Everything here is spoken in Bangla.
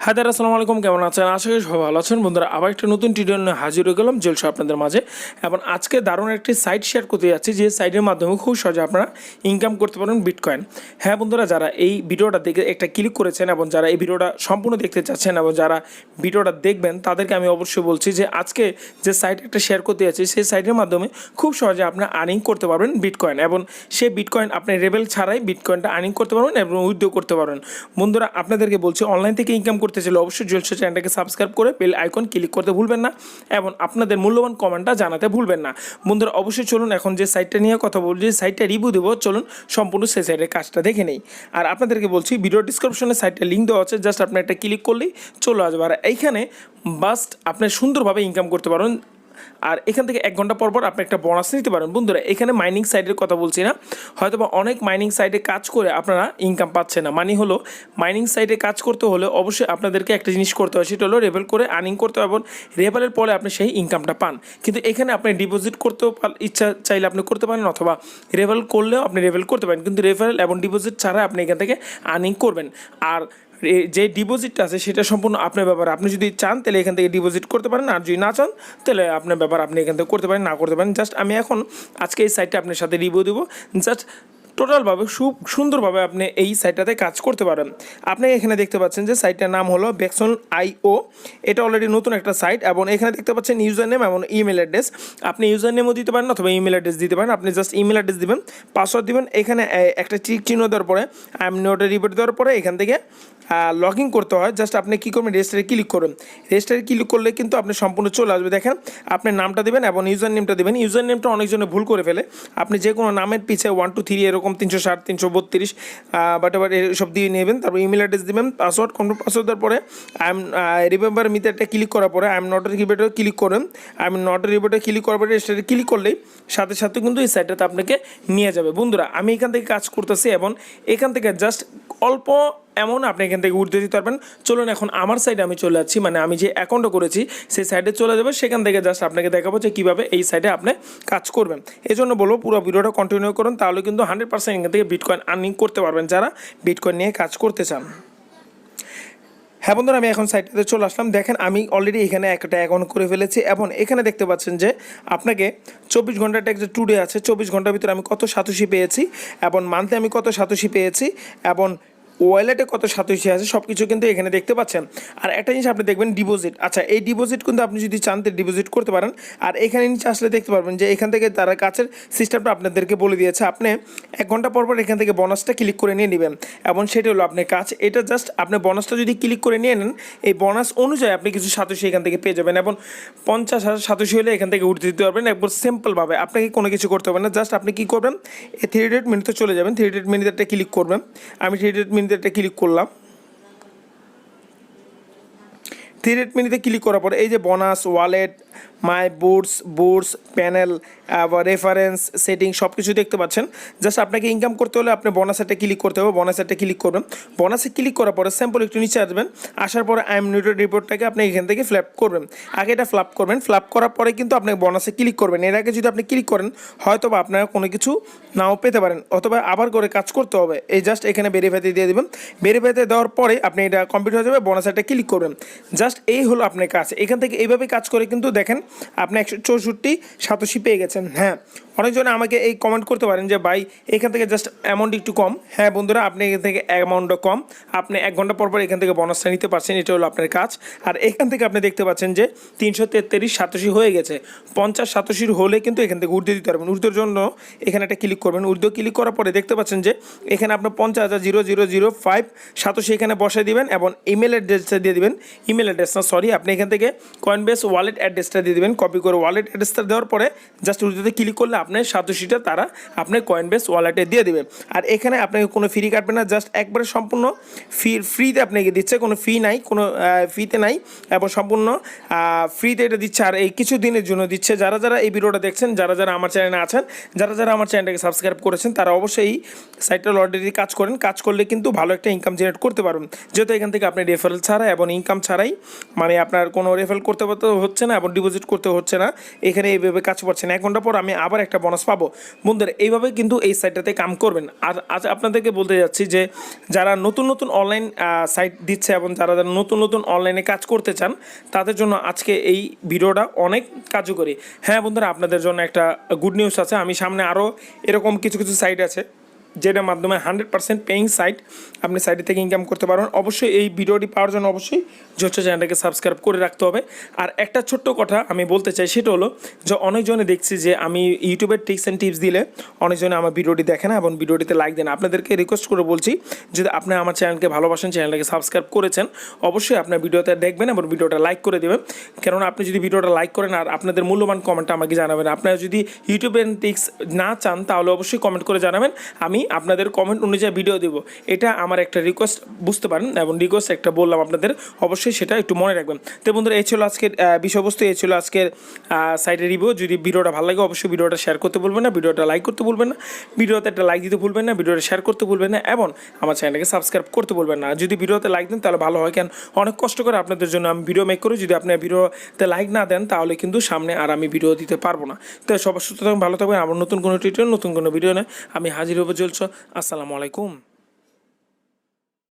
হ্যাঁ দাদা, আসসালামু আলাইকুম। কেমন আছেন? আশা করি সবাই ভালো আছেন। বন্ধুরা, আবার একটা নতুন টিউটোরিয়াল নিয়ে হাজির হয়ে গেলাম জলসা আপনাদের মাঝে। এবং আজকে দারুণ একটি সাইট শেয়ার করতে যাচ্ছি, যে সাইটের মাধ্যমে খুব সহজে আপনারা ইনকাম করতে পারেন বিটকয়েন। হ্যাঁ বন্ধুরা, যারা এই ভিডিওটা দেখে একটা ক্লিক করেছেন এবং যারা এই ভিডিওটা সম্পূর্ণ দেখতে চাচ্ছেন এবং যারা ভিডিওটা দেখবেন তাদেরকে আমি অবশ্যই বলছি যে আজকে যে সাইট একটা শেয়ার করতে যাচ্ছি, সেই সাইটের মাধ্যমে খুব সহজে আপনারা আর্নিং করতে পারবেন বিটকয়েন। এবং সেই বিটকয়েন আপনি রেবেল ছাড়াই বিটকয়েনটা আর্নিং করতে পারবেন এবং উইথড্র করতে পারবেন। বন্ধুরা, আপনাদেরকে বলছি, অনলাইন থেকে ইনকাম করতে চাইলে অবশ্যই জলসা চ্যানেলটাকে সাবস্ক্রাইব করে বেল আইকন ক্লিক করতে ভুলবেন না এবং আপনাদের মূল্যবান কমেন্টটা জানাতে ভুলবেন না। বন্ধুরা, অবশ্যই চলুন এখন যে সাইটটা নিয়ে কথা বলছি, যে সাইটটা রিভিউ দেবো, চলুন সম্পূর্ণ সেই সাইটের কাজটা দেখে নেই। আর আপনাদেরকে বলছি, ভিডিও ডিসক্রিপশনে সাইটটা লিঙ্ক দেওয়া আছে, জাস্ট আপনি একটা ক্লিক করলেই চলে আসবে। আর এইখানে বাস্ট আপনি সুন্দরভাবে ইনকাম করতে পারেন। আর এখান থেকে 1 ঘন্টা পর পর আপনি একটা বোনাস নিতে পারেন। বন্ধুরা, এখানে মাইনিং সাইটের কথা বলছি না, হয়তো বা অনেক মাইনিং সাইটে কাজ করে আপনারা ইনকাম পাচ্ছেন না। মানে হলো, মাইনিং সাইটে কাজ করতে হলে অবশ্যই আপনাদেরকে একটা জিনিস করতে হয়, সেটা হলো রেভেল করে আর্নিং করতে হবে এবং রেভেলের পরে আপনি সেই ইনকামটা পান। কিন্তু এখানে আপনি ডিপোজিট করতেও ইচ্ছা চাইলে আপনি করতে পারেন, অথবা রেভেল করলেও আপনি রেভেল করতে পারেন, কিন্তু রেফারেল এবং ডিপোজিট ছাড়া আপনি এখান থেকে আর্নিং করবেন। আর যে ডিপোজিটটা আছে সেটা সম্পূর্ণ আপনার ব্যাপার। আপনি যদি চান তাহলে এখান থেকে ডিপোজিট করতে পারেন, আর যদি না চান তাহলে আপনার ব্যাপার, আপনি এখান থেকে করতে পারেন, না করতে পারেন। জাস্ট আমি এখন আজকে এই সাইটটা আপনার সাথে রিভিউ দেবো। জাস্ট টোটালভাবে খুব সুন্দরভাবে আপনি এই সাইটটাতে কাজ করতে পারেন। আপনি এখানে দেখতে পাচ্ছেন যে সাইটটার নাম হলো বেক্সন আইও। এটা অলরেডি নতুন একটা সাইট এবং এখানে দেখতে পাচ্ছেন ইউজার নেম এবং ইমেল অ্যাড্রেস। আপনি ইউজার নেমও দিতে পারেন অথবা ইমেল অ্যাড্রেস দিতে পারেন। আপনি জাস্ট ইমেল অ্যাড্রেস দিবেন, পাসওয়ার্ড দিবেন, এখানে একটা টিক চিহ্ন দেওয়ার পরে আই এম নট রিপোর্ট দেওয়ার পরে এখান থেকে লগ ইন করতে হয়। জাস্ট আপনি কী করবেন, রেজিস্টারে ক্লিক করুন। রেজিস্টারে ক্লিক করলে কিন্তু আপনি সম্পূর্ণ চলে আসবে। দেখেন, আপনার নামটা দেবেন এবং ইউজার নেমটা দেবেন। ইউজার নেমটা অনেকজনে ভুল করে ফেলে। আপনি যে কোনো নামের পিছে 1 2 3 এরকম 360 332 বাট এবার এসব দিয়ে নেবেন। তারপর ইমেল অ্যাড্রেস দেবেন, পাসওয়ার্ড কনফার্ম পাসওয়ার্ড দেওয়ার পরে আই এম রিমেম্বার মিটারটা ক্লিক করার পরে আই এম নট রিপোর্টে ক্লিক করেন। আই এম নট রিপোর্টে ক্লিক করার পরে রেজিস্টারে ক্লিক করলেই সাথে সাথে কিন্তু এই সাইটটাতে আপনাকে নিয়ে যাবে। বন্ধুরা, আমি এখান থেকে কাজ করতেছি এবং এখান থেকে জাস্ট অল্প এমন আপনি এখান থেকে উঠতে দিতে পারবেন। চলুন এখন আমার সাইডে আমি চলে যাচ্ছি, মানে আমি যে অ্যাকাউন্টটা করেছি সেই সাইডে চলে যাবে। সেখান থেকে জাস্ট আপনাকে দেখাবো যে কীভাবে এই সাইডে আপনি কাজ করবেন। এই জন্য বলবো পুরো ভিডিওটা কন্টিনিউ করুন, তাহলে কিন্তু 100% এখান থেকে বিটকয়েন আর্নিং করতে পারবেন যারা বিটকয়েন নিয়ে কাজ করতে চান। হ্যাঁ বন্ধুরা, আমি এখন সাইটটাতে চলে আসলাম। দেখেন, আমি অলরেডি এখানে একটা অ্যাকাউন্ট করে ফেলেছি এবং এখানে দেখতে পাচ্ছেন যে আপনাকে 24 ঘন্টার ট্যাক্স টুডে আছে। 24 ঘন্টার ভিতরে আমি কত সাতোশি পেয়েছি এবং মান্থে আমি কত সাতোশি পেয়েছি এবং ওয়ালেটে কত সাতোশি আছে, সব কিছু কিন্তু এখানে দেখতে পাচ্ছেন। আর একটা জিনিস আপনি দেখবেন, ডিপোজিট। আচ্ছা, এই ডিপোজিট কিন্তু আপনি যদি চান তো ডিপোজিট করতে পারেন। আর এখানে নিচে আসলে দেখতে পারবেন যে এখান থেকে তারা কাছের সিস্টেমটা আপনাদেরকে বলে দিয়েছে। আপনি 1 ঘন্টা পর পর এখান থেকে বোনাসটা ক্লিক করে নিয়ে নেবেন এবং সেটা হলো আপনার কাজ। এটা জাস্ট আপনি বোনাসটা যদি ক্লিক করে নিয়ে নেন, এই বোনাস অনুযায়ী আপনি কিছু সাতোশি এখান থেকে পেয়ে যাবেন এবং 50,000 সাতোশি হলে এখান থেকে উঠতে দিতে পারবেন একবার সিম্পলভাবে। আপনাকে কোনো কিছু করতে হবে না। জাস্ট আপনি কী করবেন, এই 3 মিনিটে চলে যাবেন, 3 মিনিটটা ক্লিক করবেন। আমি 3 মিনিটটা ক্লিক করলাম। 3 মিনিটে ক্লিক করার পরে এই যে বোনাস, ওয়ালেট, মাই বুটস প্যানেল, আবার রেফারেন্স, সেটিং সব কিছু দেখতে পাচ্ছেন। জাস্ট আপনাকে ইনকাম করতে হলে আপনি বোনাসেরটা ক্লিক করতে হবে। বোনাসেরটা ক্লিক করবেন। বোনাসে ক্লিক করার পরে স্যাম্পল একটু নিচে আসবেন। আসার পরে আই এম নিউটেড রিপোর্টটাকে আপনি এখান থেকে ফ্ল্যাপ করবেন। আগে এটা ফ্ল্যাপ করবেন। ফ্ল্যাপ করার পরে কিন্তু আপনি বোনাসে ক্লিক করবেন। এর আগে যদি আপনি ক্লিক করেন, হয়তো বা আপনারা কোনো কিছু নাও পেতে পারেন, অথবা আবার করে কাজ করতে হবে। এই জাস্ট এখানে ভেরিফাইতে দিয়ে দেবেন। ভেরিফাইতে দেওয়ার পরে আপনি এটা কমপ্লিট হয়ে যাবে। বোনাসেরটা ক্লিক করবেন। জাস্ট এই হলো আপনার কাজ। এখান থেকে এইভাবে কাজ করে কিন্তু দেখেন আপনি 164 সাতোশি পেয়ে গেছেন। হ্যাঁ, অনেকজনে আমাকে এই কমেন্ট করতে পারেন যে ভাই এখান থেকে জাস্ট অ্যামাউন্ট একটু কম। হ্যাঁ বন্ধুরা, আপনি এখান থেকে অ্যামাউন্টটা কম, আপনি 1 ঘন্টা পর পর এখান থেকে বোনাসটা নিতে পারছেন। এটা হলো আপনার কাজ। আর এখান থেকে আপনি দেখতে পাচ্ছেন যে 333 সাতোশি হয়ে গেছে। 50 সাতোশির হলে কিন্তু এখান থেকে উর্ধে দিতে পারবেন। উর্ধের জন্য এখানে একটা ক্লিক করবেন। উর্ধে ক্লিক করার পরে দেখতে পাচ্ছেন যে এখানে আপনার 50,000,005 সাতোশি এখানে বসায় দিবেন এবং ইমেল অ্যাড্রেসটা দিয়ে দিবেন। ইমেল অ্যাড্রেস না, সরি, আপনি এখান থেকে কয়েনবেস ওয়ালেট অ্যাড্রেসটা দিয়ে দেবেন। কপি করে ওয়ালেট অ্যাড্রেসটা দেওয়ার পরে জাস্ট উর্ধেতে ক্লিক করলে আপনার সাতোশিটা তারা আপনার কয়েনবেস ওয়ালেটে দিয়ে দেবে। আর এখানে আপনাকে কোনো ফি কাটবে না। জাস্ট একবারে সম্পূর্ণ ফ্রিতে আপনাকে দিচ্ছে, কোনো ফি নাই, কোনো ফিতে নাই এবং সম্পূর্ণ ফ্রিতে এটা দিচ্ছে। আর এই কিছু দিনের জন্য দিচ্ছে। যারা যারা এই ভিডিওটা দেখছেন, যারা যারা আমার চ্যানেলে আছেন, যারা যারা আমার চ্যানেলটাকে সাবস্ক্রাইব করেছেন, তারা অবশ্যই এই সাইটটা অলরেডি কাজ করেন। কাজ করলে কিন্তু ভালো একটা ইনকাম জেনারেট করতে পারবেন, যেহেতু এখান থেকে আপনি রেফারেল ছাড়া এবং ইনকাম ছাড়াই, মানে আপনার কোনো রেফারেল করতে হচ্ছে না এবং ডিপোজিট করতে হচ্ছে না, এখানে এইভাবে কাজ পাচ্ছেন, 1 ঘন্টা পর আমি আবার একটা বোনাস পাবো। বন্ধুরা এইভাবে কিন্তু এই সাইটটাতে কাম করবেন। আর আজ আপনাদেরকে বলতে যাচ্ছি যে যারা নতুন নতুন অনলাইন সাইট দিচ্ছে এবং যারা যারা নতুন নতুন অনলাইনে কাজ করতে চান তাদের জন্য আজকে এই ভিডিওটা অনেক কার্যকরী। হ্যাঁ বন্ধুরা, আপনাদের জন্য একটা গুড নিউজ আছে। আমি সামনে আরও এরকম কিছু কিছু সাইট আছে যেটার মাধ্যমে 100% পেইং সাইট, আপনি সাইটে থেকে ইনকাম করতে পারবেন। অবশ্যই এই ভিডিওটি পাওয়ার জন্য অবশ্যই জোচ্চো চ্যানেলটাকে সাবস্ক্রাইব করে রাখতে হবে। আর একটা ছোট্ট কথা আমি বলতে চাই, সেটা হলো যে অনেকজনে দেখছি যে আমি ইউটিউবের টিপস অ্যান্ড টিপস দিলে অনেকজনে আমার ভিডিওটি দেখে না এবং ভিডিওটিতে লাইক দেন। আপনাদেরকে রিকোয়েস্ট করে বলছি, যদি আপনি আমার চ্যানেলকে ভালোবাসেন, চ্যানেলটাকে সাবস্ক্রাইব করেছেন, অবশ্যই আপনার ভিডিওতে দেখবেন এবং ভিডিওটা লাইক করে দেবেন। কেননা আপনি যদি ভিডিওটা লাইক করেন আর আপনাদের মূল্যবান কমেন্টটা আমাকে জানাবেন। আপনারা যদি ইউটিউবের টিপস না চান তাহলে অবশ্যই কমেন্ট করে জানাবেন, আমি আপনাদের কমেন্ট অনুযায়ী ভিডিও দেব। এটা আমার একটা রিকোয়েস্ট, বুঝতে পারেন, এবং রিকোয়েস্ট একটা বললাম আপনাদের, অবশ্যই সেটা একটু মনে রাখবেন। তো বন্ধুরা, এই ছিল আজকের বিষয়বস্তু, এই ছিল আজকের সাইটের রিভিউ। যদি ভিডিওটা ভালো লাগে অবশ্যই ভিডিওটা শেয়ার করতে ভুলবেন না, ভিডিওটা লাইক করতে ভুলবেন না, ভিডিওতে একটা লাইক দিতে ভুলবেন না, ভিডিওটা শেয়ার করতে ভুলবেন না এবং আমার চ্যানেলটাকে সাবস্ক্রাইব করতে ভুলবেন না। যদি ভিডিওতে লাইক দেন তাহলে ভালো হয়, কেন অনেক কষ্ট করে আপনাদের জন্য আমি ভিডিও মেক করি। যদি আপনি ভিডিওতে লাইক না দেন তাহলে কিন্তু সামনে আর আমি ভিডিও দিতে পারবো না। তো সবার সুস্থ থাকবেন, ভালো থাকবেন। আবার নতুন কোনো টিউটোরিয়াল, নতুন কোনো ভিডিও নেই আমি হাজির হবো। চলছো, আসসালামু আলাইকুম।